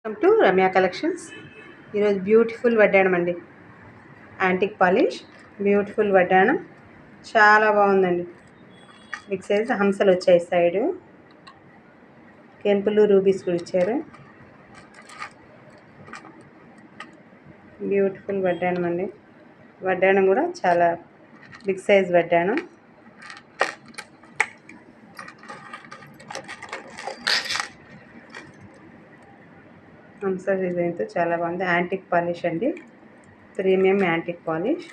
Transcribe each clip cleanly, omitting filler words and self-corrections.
Welcome to Ramya collections. ఈరోజు beautiful వడ్డాణం అండి, యాంటిక్ పాలిష్ బ్యూటిఫుల్ వడ్డాణం చాలా బాగుందండి. బిగ్ సైజ్ హంసలు వచ్చాయి, సైడు కెంపులు రూబీస్ కూడా ఇచ్చారు. బ్యూటిఫుల్ వడ్డాణం అండి. వడ్డాణం కూడా చాలా బిగ్ సైజ్ వడ్డాణం. హంస డిజైన్తో చాలా బాగుంది. యాంటిక్ పాలిష్ అండి, ప్రీమియం యాంటిక్ పాలిష్.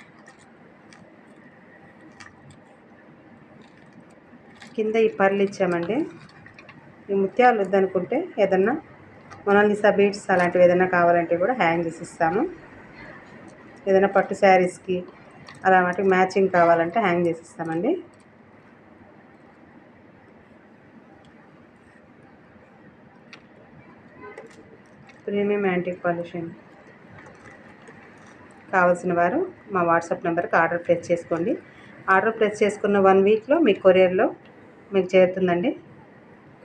కింద ఈ పర్లు ఇచ్చామండి. ఈ ముత్యాలు వద్దనుకుంటే ఏదన్నా మొనాలిసా బీడ్స్ అలాంటివి ఏదైనా కావాలంటే కూడా హ్యాంగ్ చేసి ఇస్తాము. ఏదైనా పట్టు శారీస్కి అలా వాటికి మ్యాచింగ్ కావాలంటే హ్యాంగ్ చేసి ఇస్తామండి. ప్రీమియం యాంటిక్ పాలిష్ అండి. కావాల్సిన వారు మా వాట్సాప్ నెంబర్కి ఆర్డర్ ప్లేస్ చేసుకోండి. ఆర్డర్ ప్లేస్ చేసుకున్న 1 వీక్లో మీ కొరియర్లో మీకు చేరుతుందండి.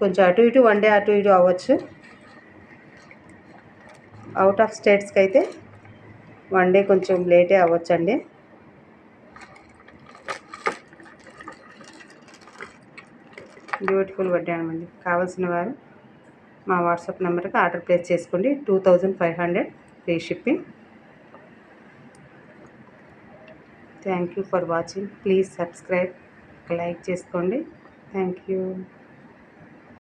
కొంచెం అటు ఇటు 1 డే అటు ఇటు అవ్వచ్చు. అవుట్ ఆఫ్ స్టేట్స్కి అయితే 1 డే కొంచెం లేటే అవ్వచ్చండి. బ్యూటిఫుల్ వడ్డాణం అండి. కావాల్సిన వారు మా వాట్సాప్ నెంబర్కి ఆర్డర్ ప్లేస్ చేసుకోండి. 2500 free shipping. Thank you for watching. Please subscribe, like చేసుకోండి. Thank you.